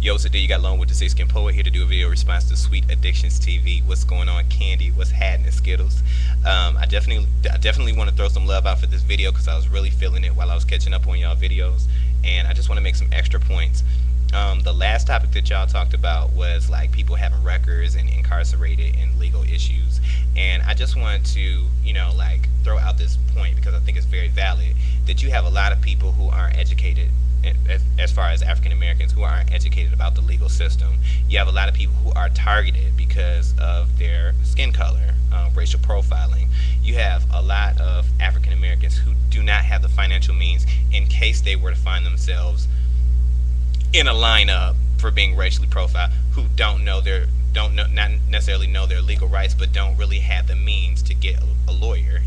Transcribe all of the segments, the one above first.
Yo, today you got Lone with the Six Skin Poet here to do a video response to Sweet Addictions TV. What's going on, Candy? What's happening, Skittles? I definitely want to throw some love out for this video because I was really feeling it while I was catching up on y'all videos, and I just want to make some extra points. The last topic that y'all talked about was like people having records and incarcerated and legal issues, and I just wanted to, like throw out this point because I think it's very valid that you have a lot of people who aren't educated as far as African Americans who aren't educated about the legal system. You have a lot of people who are targeted because of their skin color, racial profiling. You have a lot of African Americans who do not have the financial means in case they were to find themselves in a lineup for being racially profiled, who not necessarily know their legal rights, but don't really have the means to get a lawyer.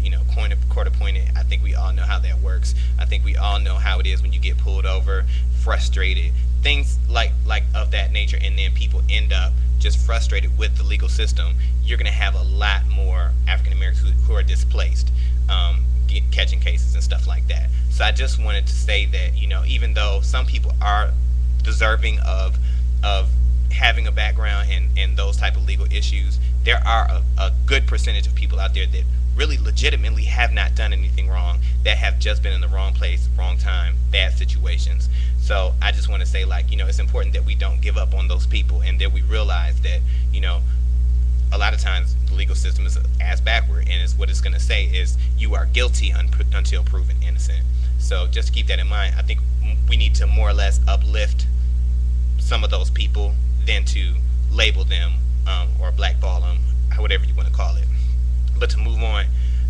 Court appointed. I think we all know how that works. I think we all know how it is when you get pulled over, frustrated, things like of that nature, and then people end up just frustrated with the legal system. You're gonna have a lot more African Americans who are displaced, catching cases and stuff like that. So I just wanted to say that even though some people are deserving of having a background and those type of legal issues, there are a good percentage of people out there that really legitimately have not done anything wrong, that have just been in the wrong place, wrong time, bad situations. So I just want to say, it's important that we don't give up on those people, and that we realize that a lot of times the legal system is ass backward, and it's what it's going to say is you are guilty until proven innocent. So just keep that in mind. I think we need to more or less uplift some of those people than to label them or blackball them, whatever you want to call it. But to move on,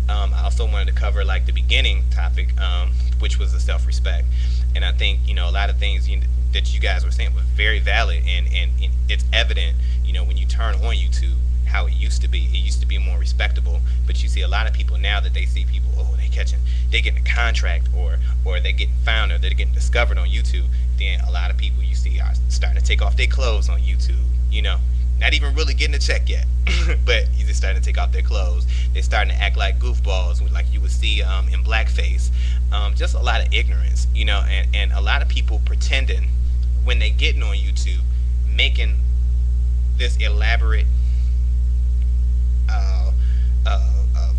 I also wanted to cover the beginning topic, which was the self-respect. And I think a lot of things that you guys were saying was very valid, and it's evident when you turn on YouTube how it used to be. It used to be more respectable, but you see a lot of people now that they see people, they getting a contract, or they getting found, or they're getting discovered on YouTube. Then a lot of people you see are starting to take off their clothes on YouTube. Not even really getting a check yet, but they're starting to take off their clothes. They're starting to act like goofballs, like you would see in blackface. Just a lot of ignorance, and a lot of people pretending when they getting on YouTube, making this elaborate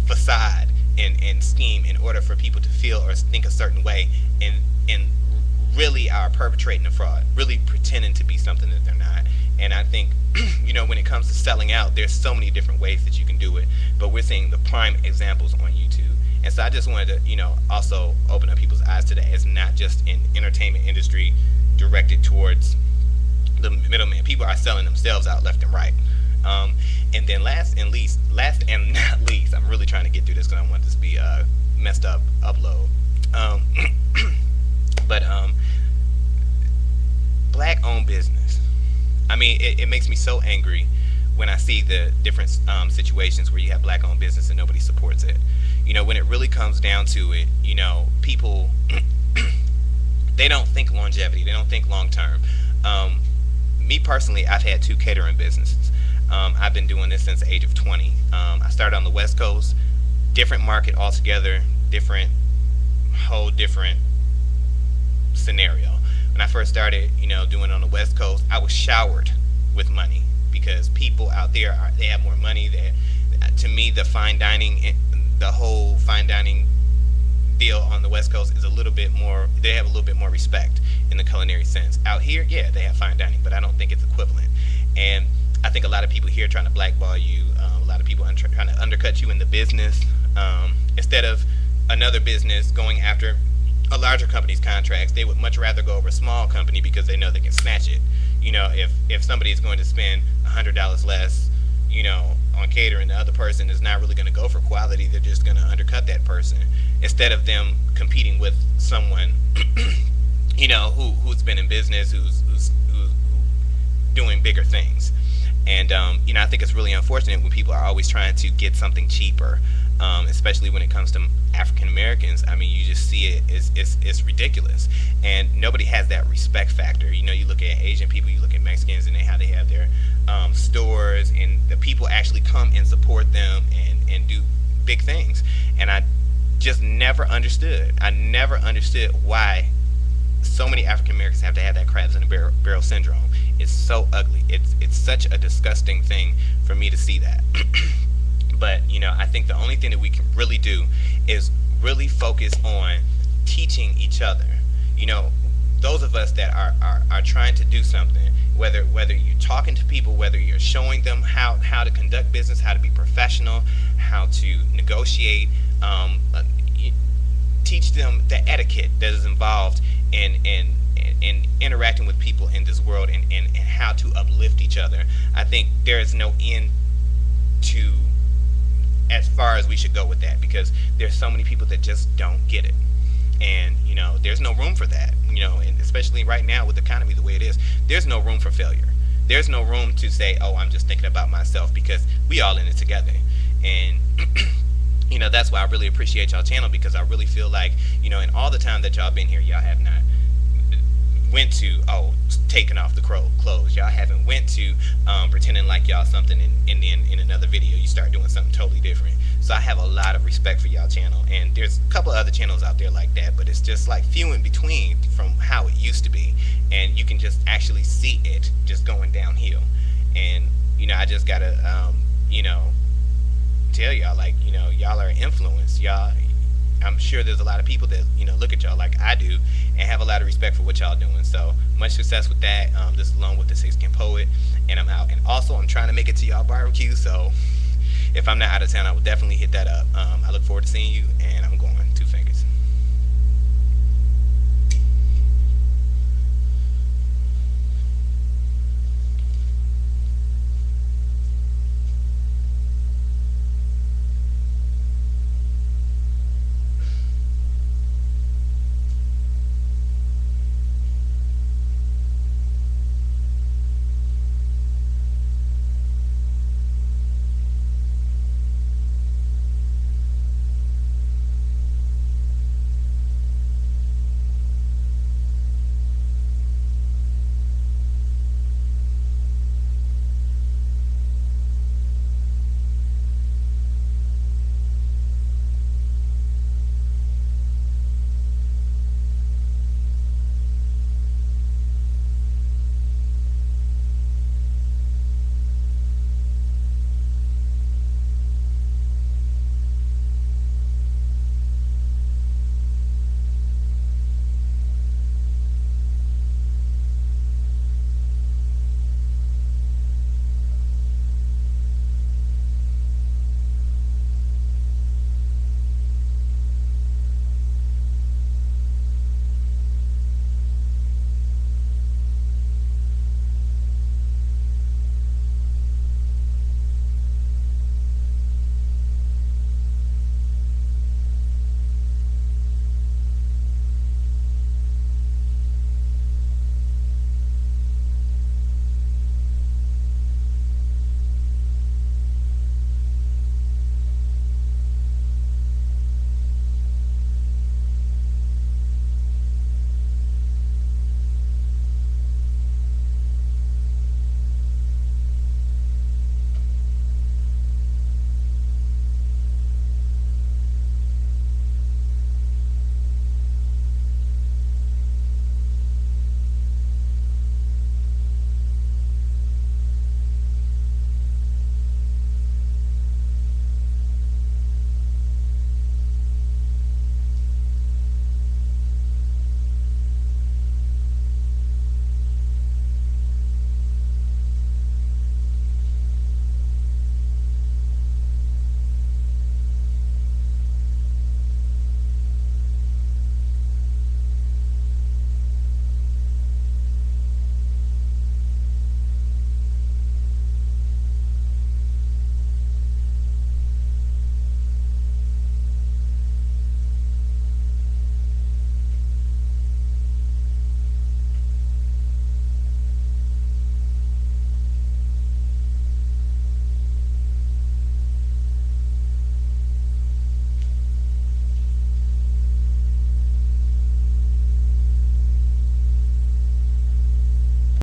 facade and scheme in order for people to feel or think a certain way, and really are perpetrating a fraud, really pretending to be something that they're not. And I think when it comes to selling out, there's so many different ways that you can do it, but we're seeing the prime examples on YouTube. And so I just wanted to also open up people's eyes to that. It's not just an entertainment industry directed towards the middleman. People are selling themselves out left and right. And then last and not least, I'm really trying to get through this because I want this to be a messed up upload. But black owned business. I mean, it makes me so angry when I see the different situations where you have black owned business and nobody supports it. When it really comes down to it, people they don't think longevity, they don't think long term. Me personally, I've had 2 catering businesses. I've been doing this since the age of 20. I started on the West Coast, different market altogether, different scenario. When I first started, doing it on the West Coast, I was showered with money because people out there they have more money. To me, the whole fine dining deal on the West Coast is a little bit more. They have a little bit more respect in the culinary sense. Out here, yeah, they have fine dining, but I don't think it's equivalent. And I think a lot of people here trying to blackball you. A lot of people trying to undercut you in the business, instead of another business going after a larger company's contracts. They would much rather go over a small company because they know they can snatch it. If somebody is going to spend $100 less, on catering, the other person is not really going to go for quality. They're just going to undercut that person instead of them competing with someone, who's been in business, who's doing bigger things. And I think it's really unfortunate when people are always trying to get something cheaper, especially when it comes to African Americans. I mean, you just see it, it's ridiculous, and nobody has that respect factor. You look at Asian people, you look at Mexicans, and how they have their stores, and the people actually come and support them and do big things. And I just never understood. I never understood why so many African Americans have to have that crabs in a barrel syndrome. It's so ugly. It's such a disgusting thing for me to see that. But I think the only thing that we can really do is really focus on teaching each other. You know, those of us that are trying to do something, whether you're talking to people, whether you're showing them how to conduct business, how to be professional, how to negotiate, teach them the etiquette that is involved in interacting with people in this world, and how to uplift each other. I think there is no end to as far as we should go with that, because there's so many people that just don't get it. And there's no room for that. And especially right now with the economy the way it is, there's no room for failure. There's no room to say, oh, I'm just thinking about myself, because we all in it together. And that's why I really appreciate y'all channel, because I really feel like in all the time that y'all been here, y'all have not went to taking off the clothes. Y'all haven't went to pretending like y'all something, and then in another video you start doing something totally different. So I have a lot of respect for y'all channel, and there's a couple other channels out there like that, but it's just like few in between from how it used to be, and you can just actually see it just going downhill. And I just gotta tell y'all, like, y'all are influenced. Y'all, I'm sure there's a lot of people that look at y'all like I do and have a lot of respect for what y'all doing. So much success with that. This is Along with the 6-Skin Poet, and I'm out. And also, I'm trying to make it to y'all barbecue, so if I'm not out of town, I will definitely hit that up. I look forward to seeing you, and I'm